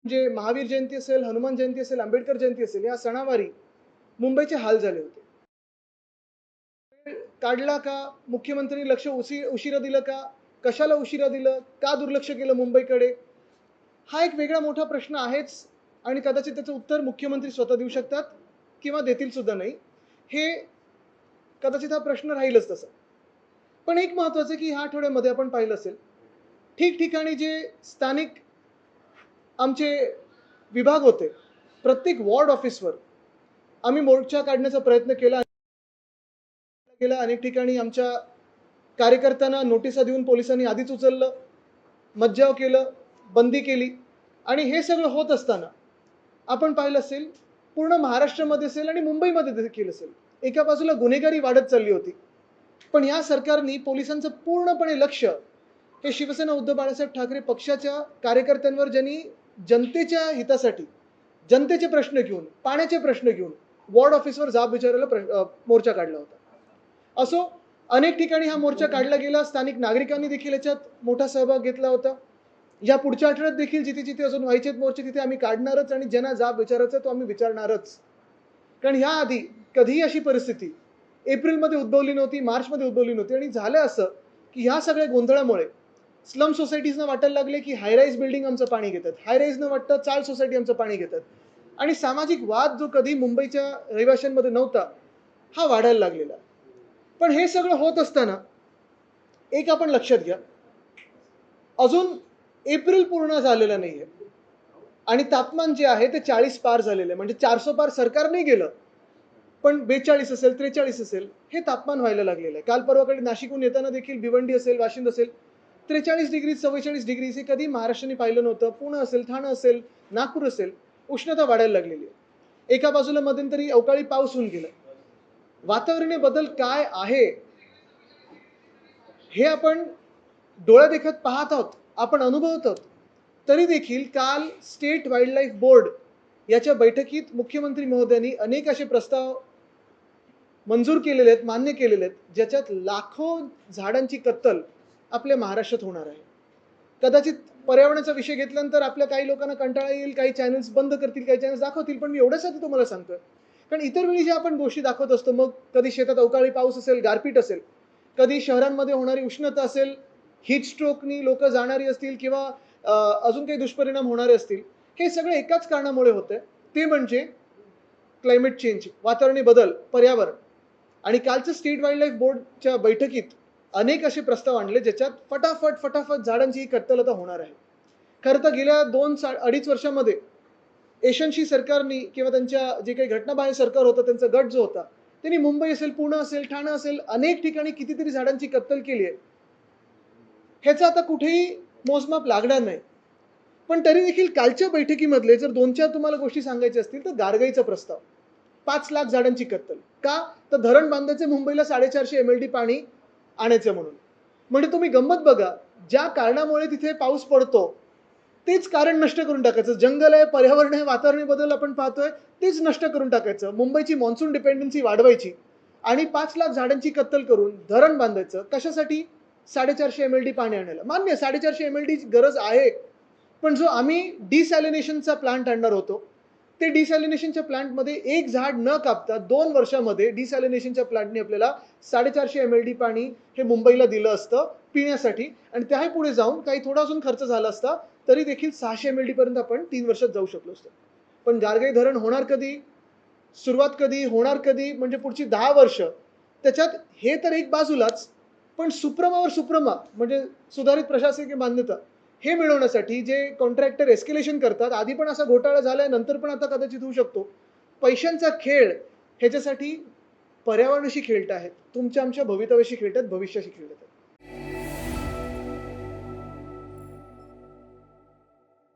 म्हणजे महावीर जयंती असेल, हनुमान जयंती असेल, आंबेडकर जयंती असेल, या सणावारी मुंबईचे हाल झाले होते. काढला का? मुख्यमंत्र्यांनी लक्ष उशिरा दिलं का? कशाला उशिरा दिलं? का दुर्लक्ष केलं मुंबईकडे? हा एक वेगळा मोठा प्रश्न आहेच आणि कदाचित त्याचं उत्तर मुख्यमंत्री स्वतः देऊ शकतात किंवा देतील सुद्धा नाही. हे कदाचित हा प्रश्न राहीलच तसा. पण एक महत्त्वाचं की ह्या आठवड्यामध्ये आपण पाहिलं असेल, ठिकठिकाणी जे स्थानिक आमचे विभाग होते, प्रत्येक वॉर्ड ऑफिसवर आम्ही मोर्चा काढण्याचा प्रयत्न केला. अनेक ठिकाणी आमच्या कार्यकर्त्यांना नोटिसा देऊन पोलिसांनी आधीच उचललं, मज्जाव केलं, बंदी केली आणि हे सगळं होत असताना आपण पाहिलं असेल पूर्ण महाराष्ट्रामध्ये असेल आणि मुंबईमध्ये देखील असेल, एका बाजूला गुन्हेगारी वाढत चालली होती. पण या सरकारने पोलिसांचं पूर्णपणे लक्ष हे शिवसेना उद्धव बाळासाहेब ठाकरे पक्षाच्या कार्यकर्त्यांवर, ज्यांनी जनतेच्या हितासाठी जनतेचे प्रश्न घेऊन, पाण्याचे प्रश्न घेऊन वॉर्ड ऑफिसवर जाब विचारायला मोर्चा काढला होता. असो, अनेक ठिकाणी हा मोर्चा काढला गेला. स्थानिक नागरिकांनी देखील याच्यात मोठा सहभाग घेतला होता. या पुढच्या आठवड्यात देखील जिथे जिथे अजून व्हायचेत मोर्चे तिथे आम्ही काढणारच आणि ज्यांना जाब विचारायचा तो आम्ही विचारणारच. कारण ह्या आधी कधीही अशी परिस्थिती एप्रिलमध्ये उद्भवली नव्हती, मार्चमध्ये उद्भवली नव्हती. आणि झालं असं की ह्या सगळ्या गोंधळामुळे स्लम सोसायटीजना वाटायला लागले की हायराईज बिल्डिंग आमचं पाणी घेतात, हायराईज न वाटतं चाळ सोसायटी आमचं पाणी घेतात आणि सामाजिक वाद जो कधी मुंबईच्या रहिवाशांमध्ये नव्हता हा वाढायला लागलेला. पण हे सगळं होत असताना एक आपण लक्षात घ्या, अजून एप्रिल पूर्ण झालेला नाहीये आणि तापमान जे आहे ते 40 पार झालेलं आहे. म्हणजे 400 पार सरकार नाही गेलं, पण 42 असेल, 43 असेल हे तापमान व्हायला लागलेलं आहे. काल परवाकडे नाशिकहून येताना देखील भिवंडी असेल, वाशिंद असेल, 43 डिग्री 44 डिग्री हे कधी महाराष्ट्राने पाहिलं नव्हतं. पुणे असेल, ठाणे असेल, नागपूर असेल, उष्णता वाढायला लागलेली आहे. एका बाजूला मध्यंतरी अवकाळी पाऊस होऊन गेला. वातावरणीय बदल काय आहे हे आपण डोळ्यादेखत पाहत आहोत, आपण अनुभवत आहोत. तरी देखील काल स्टेट वाईल्ड लाईफ बोर्ड याच्या बैठकीत मुख्यमंत्री महोदयांनी अनेक असे प्रस्ताव मंजूर केलेले आहेत, मान्य केलेले आहेत, ज्याच्यात लाखो झाडांची कत्तल आपल्या महाराष्ट्रात होणार आहे. कदाचित पर्यावरणाचा विषय घेतल्यानंतर आपल्या काही लोकांना कंटाळा येईल, काही चॅनल्स बंद करतील, काही चॅनल्स दाखवतील, पण मी एवढ्यासाठी तुम्हाला सांगतोय कारण इतर वेळी ज्या आपण गोष्टी दाखवत असतो, मग कधी शेतात अवकाळी पाऊस असेल, गारपीट असेल, कधी शहरांमध्ये होणारी उष्णता असेल, हीट स्ट्रोकनी लोक जाणारी असतील किंवा अजून काही दुष्परिणाम होणारे असतील, हे सगळे एकाच कारणामुळे होते, ते म्हणजे क्लायमेट चेंज, वातावरणीय बदल, पर्यावरण. आणि कालच्या स्टेट वाईल्ड लाईफ बोर्डच्या बैठकीत अनेक असे प्रस्ताव आणले ज्याच्यात फटाफट झाडांची कत्तल आता होणार आहे. खरं तर गेल्या 2-2.5 वर्षामध्ये एशनशी सरकारनी किंवा त्यांच्या जे काही घटनाबाह्य सरकार होतं, त्यांचा गट जो होता, त्यांनी मुंबई असेल, पुणे असेल, ठाणे असेल, अनेक ठिकाणी कितीतरी झाडांची कत्तल केली आहे. ह्याचा आता कुठेही मोजमाप लागणार नाही. पण तरी देखील कालच्या बैठकीमधले जर 2-4 तुम्हाला गोष्टी सांगायच्या असतील तर गारगाईचा प्रस्ताव, 5 लाख झाडांची कत्तल का? तर धरण बांधायचे मुंबईला 450 MLD पाणी आणायचं म्हणून. म्हणजे तुम्ही गंमत बघा, ज्या कारणामुळे तिथे पाऊस पडतो तेच कारण नष्ट करून टाकायचं. जंगल आहे, पर्यावरण आहे, वातावरणीय बदल आपण पाहतोय, तेच नष्ट करून टाकायचं. मुंबईची मॉन्सून डिपेंडन्सी वाढवायची आणि 5 लाख झाडांची कत्तल करून धरण बांधायचं. कशासाठी? 450 MLD पाणी आणायला. मान्य 450 MLD गरज आहे, पण जो आम्ही डिसॅलिनेशनचा प्लांट आणणार होतो, ते डिसॅलिनेशनच्या प्लांटमध्ये एक झाड न कापता 2 वर्षामध्ये डिसॅलिनेशनच्या प्लांटने आपल्याला 450 MLD पाणी हे मुंबईला दिलं असतं पिण्यासाठी आणि त्याही पुढे जाऊन काही थोडा अजून खर्च झाला असता तरी देखील 600 MLD पर्यंत आपण 3 वर्षात जाऊ शकलो असतो. पण गारगाई धरण होणार कधी, सुरुवात कधी, होणार कधी, म्हणजे पुढची 10 वर्ष. त्याच्यात हे तर एक बाजूलाच, पण सुप्रमा म्हणजे सुधारित प्रशासकीय मान्यता हे मिळवण्यासाठी जे कॉन्ट्रॅक्टर एस्केलेशन करतात, आधी पण असा घोटाळा झालाय, नंतर पण आता कदाचित होऊ शकतो. पैशांचा खेळ ह्याच्यासाठी पर्यावरणाशी खेळत आहेत, तुमच्या आमच्या भवितव्याशी खेळतात, भविष्याशी खेळत आहेत.